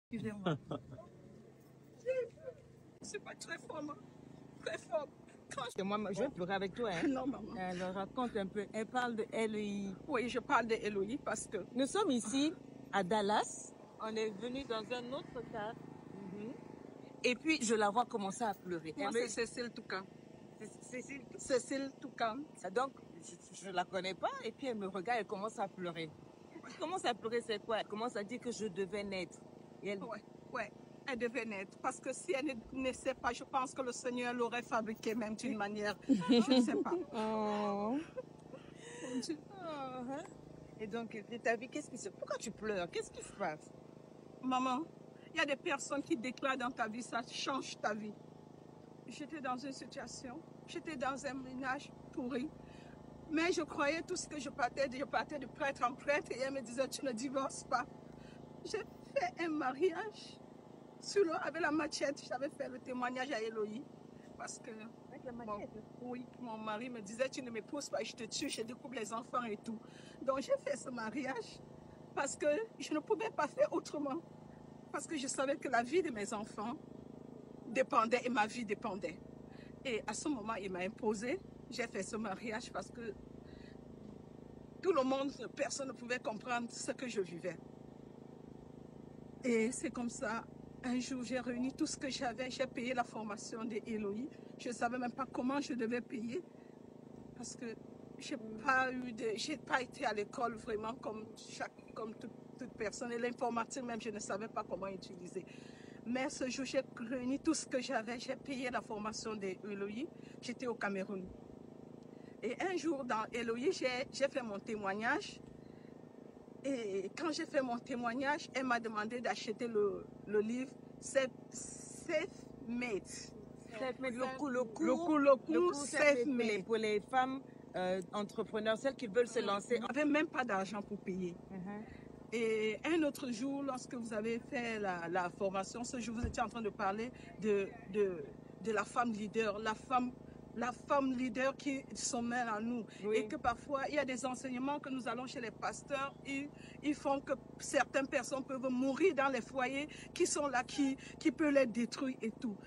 Excusez-moi. C'est pas très fort, maman. Très fort. Moi, je vais pleurer avec toi. Hein? Non, maman. Alors, raconte un peu. Elle parle de LEI. Oui, je parle de LEI parce que... Nous sommes ici à Dallas. On est venu dans un autre cas. Et puis, je la vois commencer à pleurer. Moi, c'est Cécile Toucan. Cécile. Cécile Toucan. Donc, je ne la connais pas. Et puis, elle me regarde, elle commence à pleurer. Elle commence à pleurer, c'est quoi? Elle commence à dire que je devais naître. Oui, ouais. Elle devait naître. Parce que si elle ne naissait pas, je pense que le Seigneur l'aurait fabriquée même d'une manière. Je ne sais pas. Oh. Et donc, ta vie, qu'est-ce qui se passe? Pourquoi tu pleures? Qu'est-ce qui se passe? Maman, il y a des personnes qui déclarent dans ta vie, ça change ta vie. J'étais dans une situation, j'étais dans un ménage pourri. Mais je croyais tout ce que je partais de prêtre en prêtre et elle me disait, tu ne divorces pas. J'ai fait un mariage sur l'eau avec la machette. J'avais fait le témoignage à Eloï. Parce que oui, mon mari me disait, tu ne m'épouses pas, je te tue, je découpe les enfants et tout. Donc j'ai fait ce mariage parce que je ne pouvais pas faire autrement. Parce que je savais que la vie de mes enfants dépendait et ma vie dépendait. Et à ce moment, il m'a imposé. J'ai fait ce mariage parce que tout le monde, personne ne pouvait comprendre ce que je vivais. Et c'est comme ça, un jour, j'ai réuni tout ce que j'avais. J'ai payé la formation de Eloï. Je ne savais même pas comment je devais payer parce que j'ai pas été à l'école vraiment comme toute personne. Et l'informatique même, je ne savais pas comment utiliser. Mais ce jour, j'ai réuni tout ce que j'avais. J'ai payé la formation de Eloï. J'étais au Cameroun. Et un jour, dans Eloï, j'ai fait mon témoignage. Et quand j'ai fait mon témoignage, elle m'a demandé d'acheter le livre Self-Made. Le cours Self-Made. Pour les femmes entrepreneurs, celles qui veulent se lancer. On n'avait même pas d'argent pour payer. Et un autre jour, lorsque vous avez fait la formation, ce jour, vous étiez en train de parler de la femme leader, la femme leader qui sommeille en nous. Oui. Et que parfois, il y a des enseignements que nous allons chez les pasteurs, ils font que certaines personnes peuvent mourir dans les foyers qui sont là, qui peuvent les détruire et tout.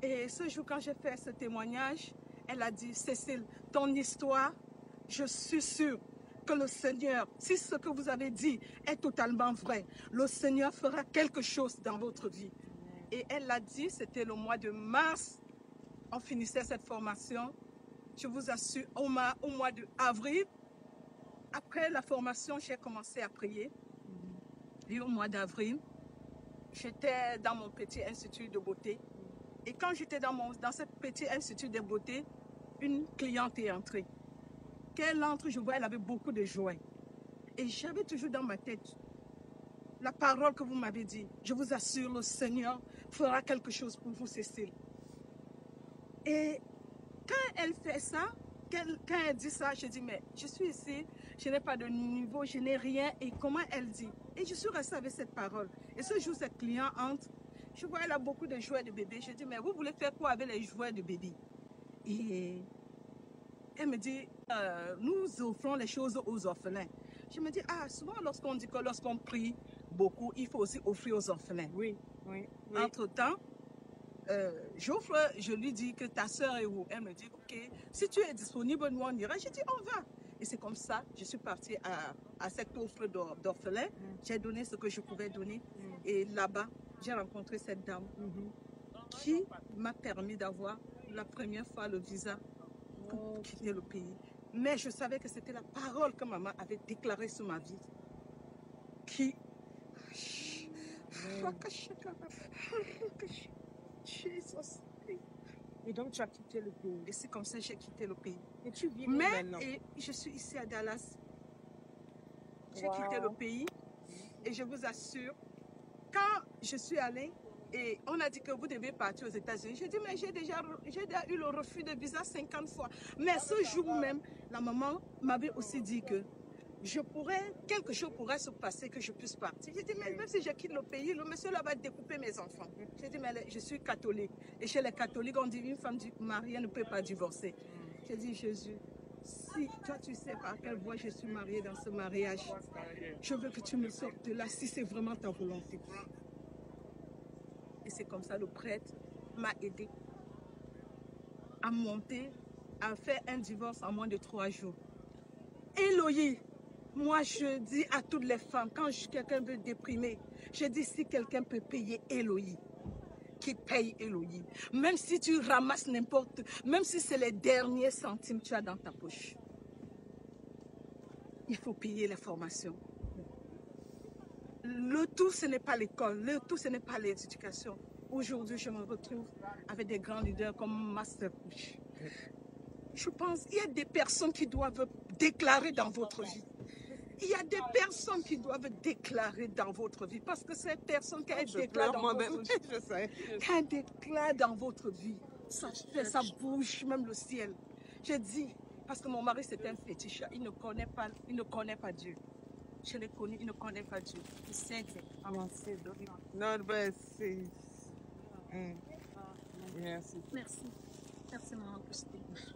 Et ce jour, quand j'ai fait ce témoignage, elle a dit, Cécile, ton histoire, je suis sûre que le Seigneur, si ce que vous avez dit est totalement vrai, le Seigneur fera quelque chose dans votre vie. Et elle l'a dit, c'était le mois de mars, on finissait cette formation. Je vous assure, au mois d'avril, après la formation, j'ai commencé à prier. Et au mois d'avril, j'étais dans mon petit institut de beauté. Et quand j'étais dans ce petit institut de beauté, une cliente est entrée. Qu'elle entre, je vois, elle avait beaucoup de joie. Et j'avais toujours dans ma tête la parole que vous m'avez dit. Je vous assure, le Seigneur fera quelque chose pour vous, Cécile. Et quand elle fait ça, quand elle dit ça, je dis, mais je suis ici, je n'ai pas de niveau, je n'ai rien. Et comment elle dit? Et je suis restée avec cette parole. Et ce jour, cette cliente entre, je vois, elle a beaucoup de jouets de bébé. Je dis, mais vous voulez faire quoi avec les jouets de bébé? Et elle me dit, nous offrons les choses aux orphelins. Je me dis, ah, souvent lorsqu'on dit que lorsqu'on prie beaucoup, il faut aussi offrir aux orphelins. Oui. Entre-temps, je lui dis que ta soeur est où? Elle me dit, ok, si tu es disponible, nous on ira. Je dis, on va. Et c'est comme ça, je suis partie à cette offre d'orphelins. J'ai donné ce que je pouvais donner. Et là-bas, j'ai rencontré cette dame qui m'a permis d'avoir la première fois le visa pour quitter le pays. Mais je savais que c'était la parole que maman avait déclarée sur ma vie. Qui... Et donc tu as quitté le pays. Et c'est comme ça que j'ai quitté le pays. Et tu vis maintenant? Et je suis ici à Dallas. J'ai quitté le pays. Et je vous assure, quand je suis allée, et on a dit que vous devez partir aux États-Unis. J'ai dit, mais j'ai déjà eu le refus de visa 50 fois. Mais ce jour même, la maman m'avait aussi dit que quelque chose pourrait se passer que je puisse partir. J'ai dit, mais même si je quitte le pays, le monsieur là va découper mes enfants. J'ai dit, mais je suis catholique. Et chez les catholiques, on dit, une femme mariée ne peut pas divorcer. J'ai dit, Jésus, si toi tu sais par quelle voie je suis mariée dans ce mariage, je veux que tu me sortes de là si c'est vraiment ta volonté. c'est comme ça, le prêtre m'a aidé à monter, à faire un divorce en moins de 3 jours. Eloï, moi je dis à toutes les femmes, quand quelqu'un veut déprimer, je dis si quelqu'un peut payer Eloï, qui paye Eloï. Même si tu ramasses n'importe, même si c'est les derniers centimes que tu as dans ta poche. Il faut payer les formations. Le tout, ce n'est pas l'école. Le tout, ce n'est pas l'éducation. Aujourd'hui, je me retrouve avec des grands leaders comme Master Coach. Je pense qu'il y a des personnes qui doivent déclarer dans votre vie. Il y a des personnes qui doivent déclarer dans votre vie. Parce que ces personnes, quand elles déclarent dans votre vie, quand elles déclarent dans votre vie, ça bouge même le ciel. Je dis, parce que mon mari, c'est un féticheur. Il ne connaît pas Dieu. Je l'ai connu, il ne connaît pas Dieu. Il sait avancer. Non, ben c'est... Merci. Merci. Merci, maman Christine. Je